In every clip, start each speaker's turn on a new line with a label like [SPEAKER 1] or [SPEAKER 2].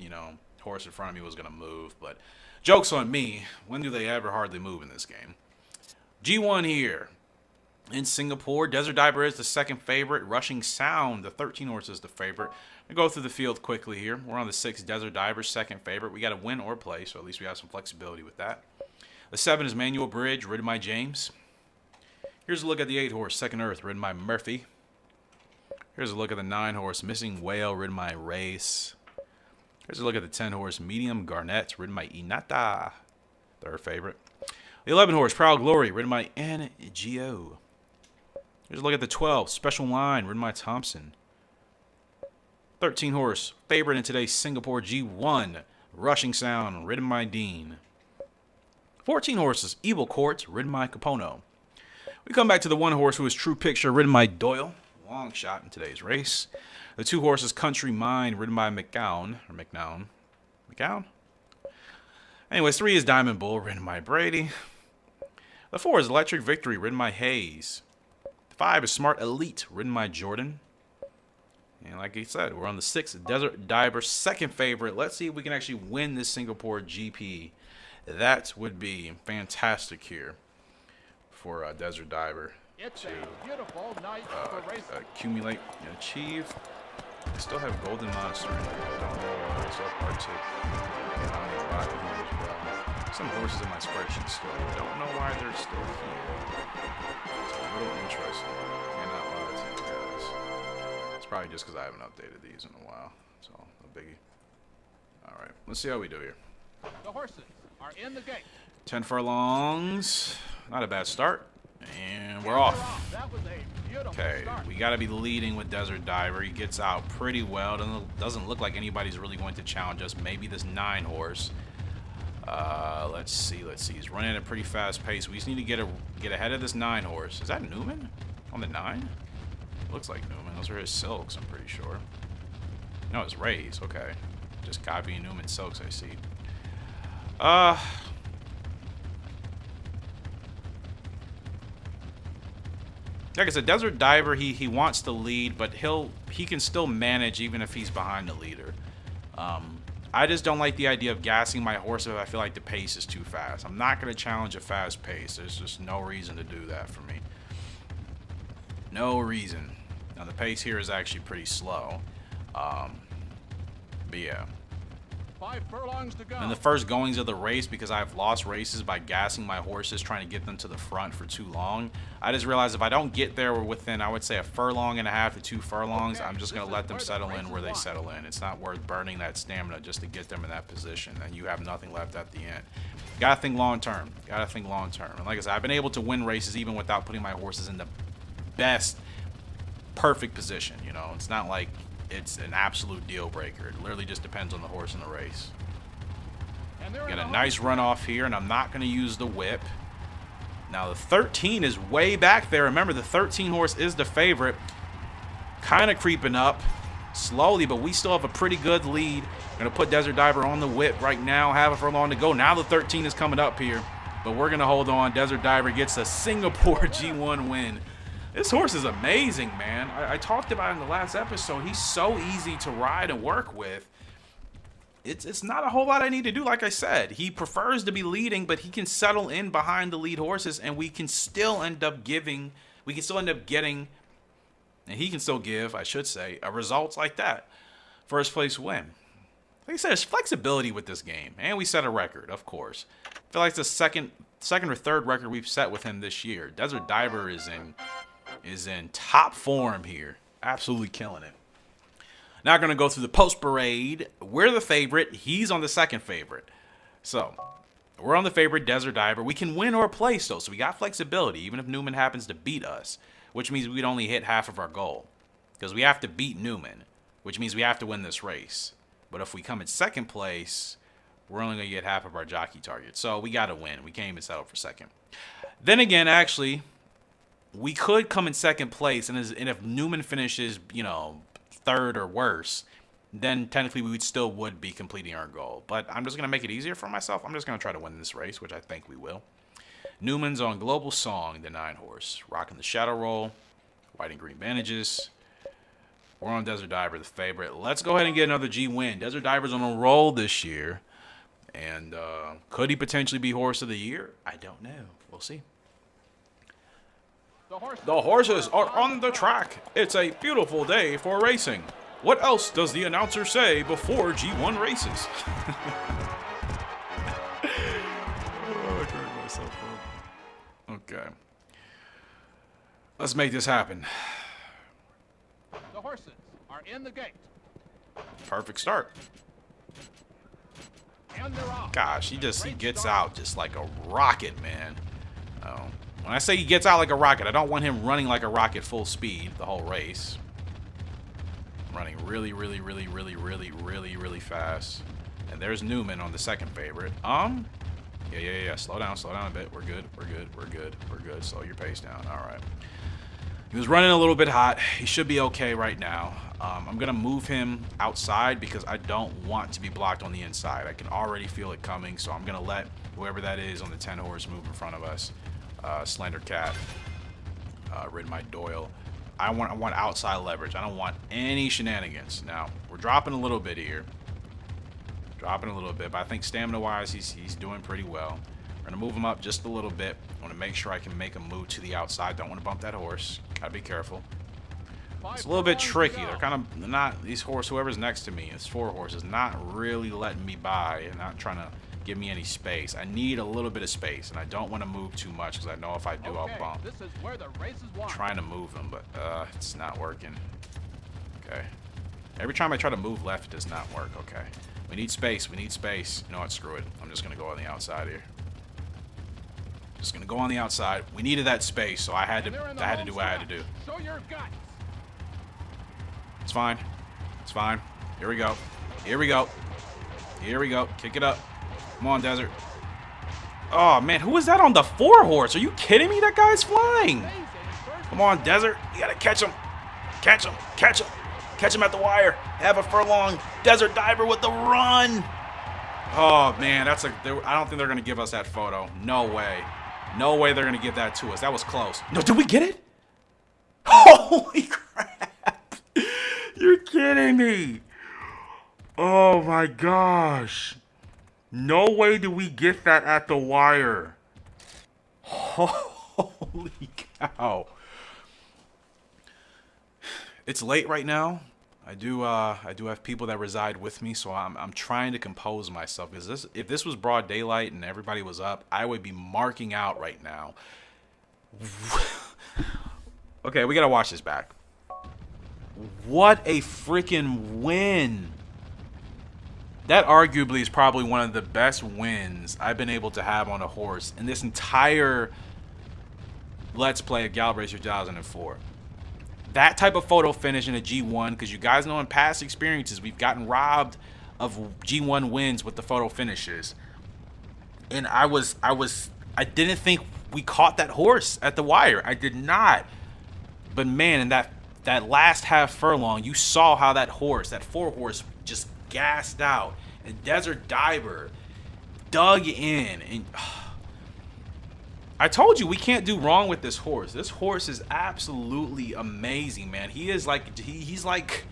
[SPEAKER 1] you know, horse in front of me was going to move. But joke's on me. When do they ever hardly move in this game? G1 here. In Singapore, Desert Diver is the second favorite. Rushing Sound, the 13 horse, is the favorite. I'll go through the field quickly here. We're on the 6 Desert Diver, second favorite. We got to win or play, so at least we have some flexibility with that. The 7 is Manual Bridge, ridden by James. Here's a look at the 8 horse, Second Earth, ridden by Murphy. Here's a look at the 9 horse, Missing Whale, ridden by Race. Here's a look at the 10 horse, Medium Garnet, ridden by Inata, third favorite. The 11 horse, Proud Glory, ridden by NGO. Here's a look at the 12, Special Line, ridden by Thompson. 13 horse, favorite in today's Singapore G1, Rushing Sound, ridden by Dean. 14 horses, Evil Court, ridden by Capono. We come back to the 1 horse who is True Picture, ridden by Doyle. Long shot in today's race. The 2 horses, Country Mine, ridden by McGowan. Or McNown. McGowan? Anyways, 3 is Diamond Bull, ridden by Brady. The 4 is Electric Victory, ridden by Hayes. 5 is Smart Elite, ridden by Jordan. And like I said, we're on the 6 Desert Diver, second favorite. Let's see if we can actually win this Singapore GP. That would be fantastic here for Desert Diver to accumulate and achieve. I still have Golden Monster in here. I don't know why. So Arctic. And I'm going to buy here as well. Some horses in my spreadsheet still. I don't know why they're still here. It's a little interesting. Cannot lie to you guys. It's probably just because I haven't updated these in a while. So, no biggie. Alright, let's see how we do here.
[SPEAKER 2] The horses are in the gate.
[SPEAKER 1] 10 furlongs. Not a bad start. And we're off. Okay, we got to be leading with Desert Diver. He gets out pretty well. Doesn't look like anybody's really going to challenge us. Maybe this 9 horse. Let's see. He's running at a pretty fast pace. We just need to get ahead of this 9 horse. Is that Newman on the 9? Looks like Newman. Those are his silks, I'm pretty sure. No, it's Ray's. Okay. Just copying Newman's silks, I see. Like I said, Desert Diver, he wants to lead, but he can still manage even if he's behind the leader. I just don't like the idea of gassing my horse if I feel like the pace is too fast. I'm not going to challenge a fast pace. There's just no reason to do that for me. No reason. Now, the pace here is actually pretty slow. But yeah.
[SPEAKER 2] 5 furlongs to go.
[SPEAKER 1] In the first goings of the race, because I've lost races by gassing my horses, trying to get them to the front for too long, I just realized if I don't get there within, I would say, a furlong and a half to 2 furlongs, I'm just going to let them settle in where they settle in. It's not worth burning that stamina just to get them in that position, and you have nothing left at the end. Gotta think long term. Gotta think long term. And like I said, I've been able to win races even without putting my horses in the best, perfect position. You know, it's not like it's an absolute deal breaker. It literally just depends on the horse in the race. Got a nice run off here, and I'm not going to use the whip. Now the 13 is way back there. Remember, the 13 horse is the favorite. Kind of creeping up slowly, but we still have a pretty good lead. Going to put Desert Diver on the whip right now. Have a furlong to go. Now the 13 is coming up here, but we're going to hold on. Desert Diver gets a Singapore G1 win. This horse is amazing, man. I talked about it in the last episode. He's so easy to ride and work with. It's not a whole lot I need to do, like I said. He prefers to be leading, but he can settle in behind the lead horses, and we can still end up getting, and he can still give, I should say, a results like that. First place win. Like I said, there's flexibility with this game, and we set a record, of course. I feel like it's the second or third record we've set with him this year. Desert Diver is in top form here. Absolutely killing it. Now going to go through the post parade. We're the favorite. He's on the second favorite. So, we're on the favorite, Desert Diver. We can win or play still, so we got flexibility, even if Newman happens to beat us, which means we'd only hit half of our goal. Because we have to beat Newman, which means we have to win this race. But if we come in second place, we're only going to get half of our jockey target. So, we got to win. We can't even settle for second. Then again, actually, we could come in second place, and if Newman finishes, you know, third or worse, then technically we would be completing our goal. But I'm just going to make it easier for myself. I'm just going to try to win this race, which I think we will. Newman's on Global Song, the 9 horse. Rocking the Shadow Roll. White and green bandages. We're on Desert Diver, the favorite. Let's go ahead and get another G win. Desert Diver's on a roll this year. And could he potentially be horse of the year? I don't know. We'll see. The horses are on the track. It's a beautiful day for racing. What else does the announcer say before G1 races? I cracked myself up. Okay. Let's make this happen.
[SPEAKER 2] The horses are in the gate.
[SPEAKER 1] Perfect start.
[SPEAKER 2] And they're off.
[SPEAKER 1] Gosh, he gets out just like a rocket, man. Oh. When I say he gets out like a rocket, I don't want him running like a rocket full speed the whole race. Running really, really, really, really, really, really, really fast. And there's Newman on the second favorite. Yeah. Slow down a bit. We're good. Slow your pace down. All right. He was running a little bit hot. He should be okay right now. I'm going to move him outside because I don't want to be blocked on the inside. I can already feel it coming, so I'm going to let whoever that is on the 10 horse move in front of us. Slender Cat, rid my Doyle. I want outside leverage. I don't want any shenanigans. Now, we're dropping a little bit here. Dropping a little bit, but I think stamina-wise, he's doing pretty well. We're going to move him up just a little bit. I want to make sure I can make a move to the outside. Don't want to bump that horse. Got to be careful. It's a little bit tricky. They're kind of not, these horse, whoever's next to me, it's 4 horses, not really letting me by and not trying to give me any space. I need a little bit of space, and I don't want to move too much because I know if I do, I'll bump.
[SPEAKER 2] This is where the race is won.
[SPEAKER 1] I'm trying to move him, but it's not working. Okay. Every time I try to move left, it does not work. Okay. We need space. We need space. You know what? Screw it. I'm just going to go on the outside here. Just going to go on the outside. We needed that space, so I had to do what I had to do.
[SPEAKER 2] Show your guts.
[SPEAKER 1] It's fine. It's fine. Here we go. Here we go. Here we go. Kick it up. Come on, Desert. Oh, man. Who is that on the 4 horse? Are you kidding me? That guy's flying. Come on, Desert. You got to catch him. Catch him. Catch him. Catch him at the wire. Have a furlong. Desert Diver with the run. Oh, man. I don't think they're going to give us that photo. No way. No way they're going to give that to us. That was close. No, did we get it? Holy crap. You're kidding me. Oh, my gosh. No way do we get that at the wire. Holy cow. It's late right now. I do have people that reside with me, so I'm trying to compose myself. Because if this was broad daylight and everybody was up, I would be marking out right now. Okay, we gotta watch this back. What a freaking win. That arguably is probably one of the best wins I've been able to have on a horse in this entire Let's Play of Gallop Racer 2004. That type of photo finish in a G1, because you guys know in past experiences we've gotten robbed of G1 wins with the photo finishes. And I didn't think we caught that horse at the wire. I did not. But man, in that last half furlong, you saw how that horse, that 4 horse, just gassed out. And Desert Diver dug in. And I told you we can't do wrong with this horse. This horse is absolutely amazing, man. He is like, he's like,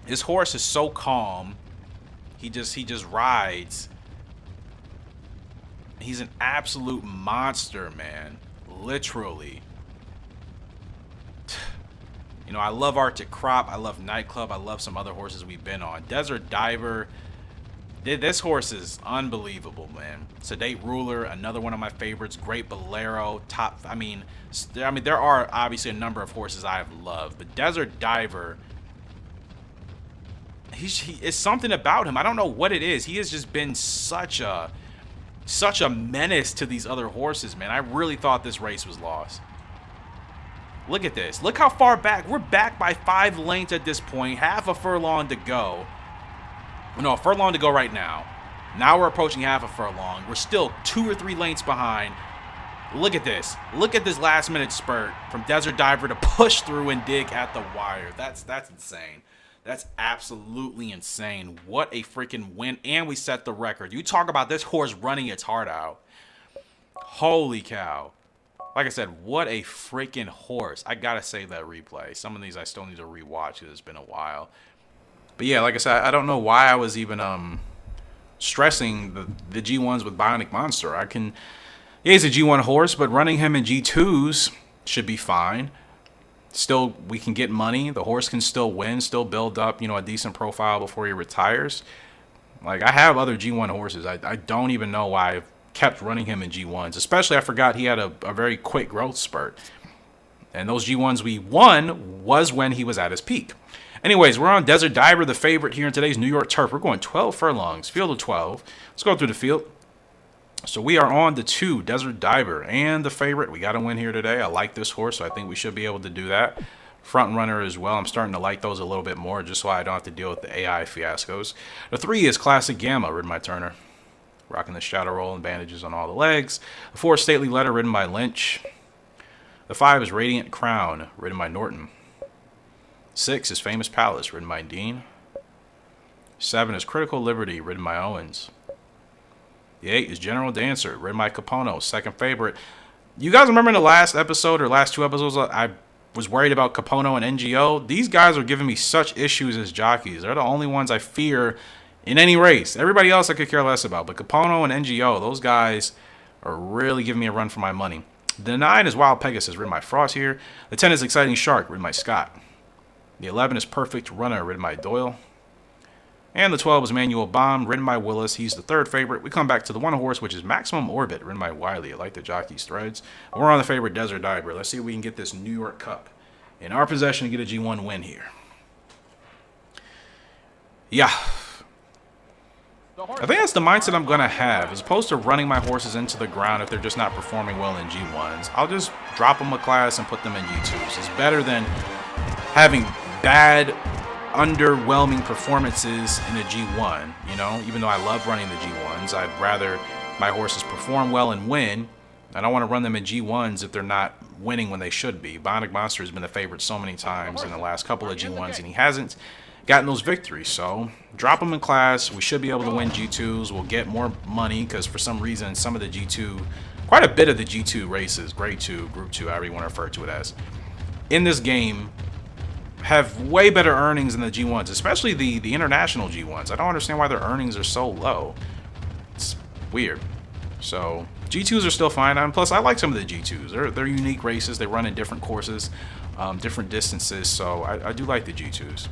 [SPEAKER 1] this horse is so calm. He just rides. He's an absolute monster, man. Literally. You know, I love Arctic Crop. I love Nightclub. I love some other horses we've been on. Desert Diver. This horse is unbelievable, man. Sedate Ruler, another one of my favorites. Great Bolero. I mean, there are obviously a number of horses I have loved, but Desert Diver, it's something about him. I don't know what it is. He has just been such a menace to these other horses, man. I really thought this race was lost. Look at this. Look how far back. We're back by 5 lengths at this point. Half a furlong to go. No, a furlong to go right now. Now we're approaching half a furlong. We're still 2 or 3 lengths behind. Look at this. Look at this last minute spurt from Desert Diver to push through and dig at the wire. That's insane. That's absolutely insane. What a freaking win. And we set the record. You talk about this horse running its heart out. Holy cow. Like I said, what a freaking horse. I gotta save that replay. Some of these I still need to rewatch because it's been a while. But yeah, like I said, I don't know why I was even stressing the G1s with Bionic Monster. Yeah, he's a G1 horse, but running him in G2s should be fine. Still, we can get money. The horse can still win, still build up, a decent profile before he retires. Like, I have other G1 horses. I don't even know why I've kept running him in G1s. Especially, I forgot he had a very quick growth spurt. And those G1s we won was when he was at his peak. Anyways, we're on Desert Diver, the favorite here in today's New York Turf. We're going 12 furlongs, field of 12. Let's go through the field. So we are on the 2, Desert Diver, and the favorite. We got to win here today. I like this horse, so I think we should be able to do that. Front runner as well. I'm starting to like those a little bit more, just so I don't have to deal with the AI fiascos. The 3 is Classic Gamma, ridden by Turner. Rocking the shadow roll and bandages on all the legs. The 4 is Stately Letter, ridden by Lynch. The 5 is Radiant Crown, ridden by Norton. 6 is Famous Palace, ridden by Dean. 7 is Critical Liberty, ridden by Owens. The 8 is General Dancer, ridden by Capono, second favorite. You guys remember in the last episode or last 2 episodes, I was worried about Capono and NGO. These guys are giving me such issues as jockeys. They're the only ones I fear in any race. Everybody else I could care less about, but Capono and NGO, those guys are really giving me a run for my money. The 9 is Wild Pegasus, ridden by Frost here. The 10 is Exciting Shark, ridden by Scott. The 11 is Perfect Runner, ridden by Doyle. And the 12 is Manual Bomb, ridden by Willis. He's the third favorite. We come back to the 1 horse, which is Maximum Orbit, ridden by Wiley. I like the jockey's threads. We're on the favorite Desert Diver. Let's see if we can get this New York Cup in our possession to get a G1 win here. Yeah. I think that's the mindset I'm going to have. As opposed to running my horses into the ground if they're just not performing well in G1s, I'll just drop them a class and put them in G2s. It's better than having bad, underwhelming performances in a G1, even though I love running the G1s. I'd rather my horses perform well and win. I don't want to run them in G1s if they're not winning when they should be. Bionic Monster has been the favorite so many times in the last couple of G1s, and he hasn't gotten those victories. So drop them in class. We should be able to win G2s. We'll get more money because for some reason some of the G2, quite a bit of the G2 races, grade 2, group 2, however you want to refer to it as, in this game have way better earnings than the G1s, especially the international G1s. I don't understand why their earnings are so low. It's weird. So G2s are still fine. And plus, I like some of the G2s. They're unique races. They run in different courses, different distances. So I do like the G2s.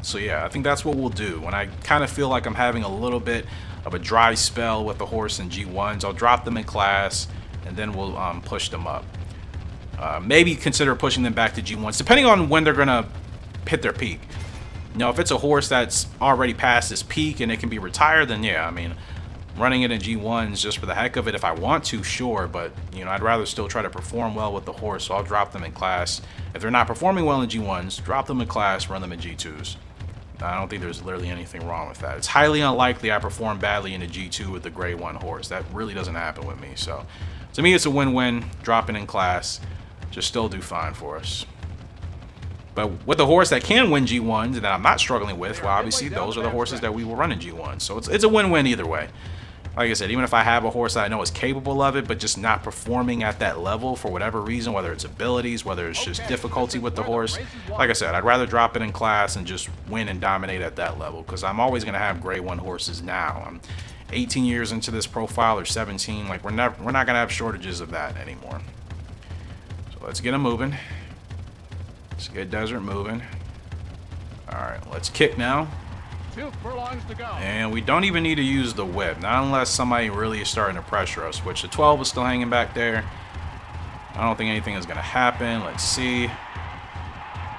[SPEAKER 1] So yeah, I think that's what we'll do. When I kind of feel like I'm having a little bit of a dry spell with the horse in G1s, I'll drop them in class, and then we'll push them up. Maybe consider pushing them back to G1s, depending on when they're going to hit their peak. If it's a horse that's already past its peak and it can be retired, then yeah, I mean, running it in G1s just for the heck of it, if I want to, sure, but, I'd rather still try to perform well with the horse, so I'll drop them in class. If they're not performing well in G1s, drop them in class, run them in G2s. I don't think there's literally anything wrong with that. It's highly unlikely I perform badly in a G2 with the grade 1 horse. That really doesn't happen with me, so to me, it's a win-win. Drop it in class. Just still do fine for us. But with a horse that can win G1s and that I'm not struggling with, well, obviously those are the horses that we will run in G1s. So it's a win-win either way. Like I said, even if I have a horse that I know is capable of it, but just not performing at that level for whatever reason, whether it's abilities, whether it's just difficulty with the horse, like I said, I'd rather drop it in class and just win and dominate at that level, because I'm always going to have grade 1 horses now. I'm 18 years into this profile, or 17. Like, we're not going to have shortages of that anymore. Let's get him moving. Let's get Desert moving. All right, let's kick now.
[SPEAKER 2] 2 furlongs to go.
[SPEAKER 1] And we don't even need to use the whip, not unless somebody really is starting to pressure us, which the 12 is still hanging back there. I don't think anything is going to happen. Let's see.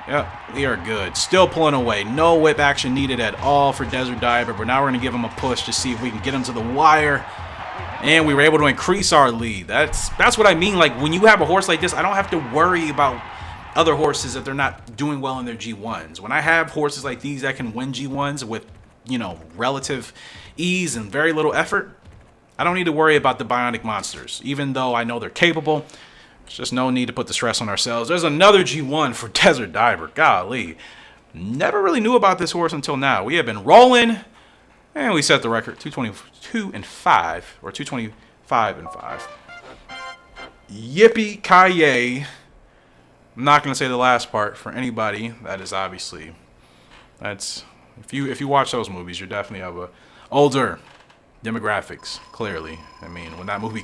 [SPEAKER 1] Yep, we are good. Still pulling away. No whip action needed at all for Desert Diver, but now we're going to give him a push to see if we can get him to the wire. And we were able to increase our lead. That's what I mean. Like, when you have a horse like this, I don't have to worry about other horses if they're not doing well in their G1s. When I have horses like these that can win G1s with, relative ease and very little effort, I don't need to worry about the Bionic Monsters. Even though I know they're capable, there's just no need to put the stress on ourselves. There's another G1 for Desert Diver. Golly. Never really knew about this horse until now. We have been rolling. And we set the record, 222 and 5, or 225 and 5. Yippee ki I'm not gonna say the last part for anybody that is obviously that's if you watch those movies, you're definitely of a older demographics. Clearly, I mean when that movie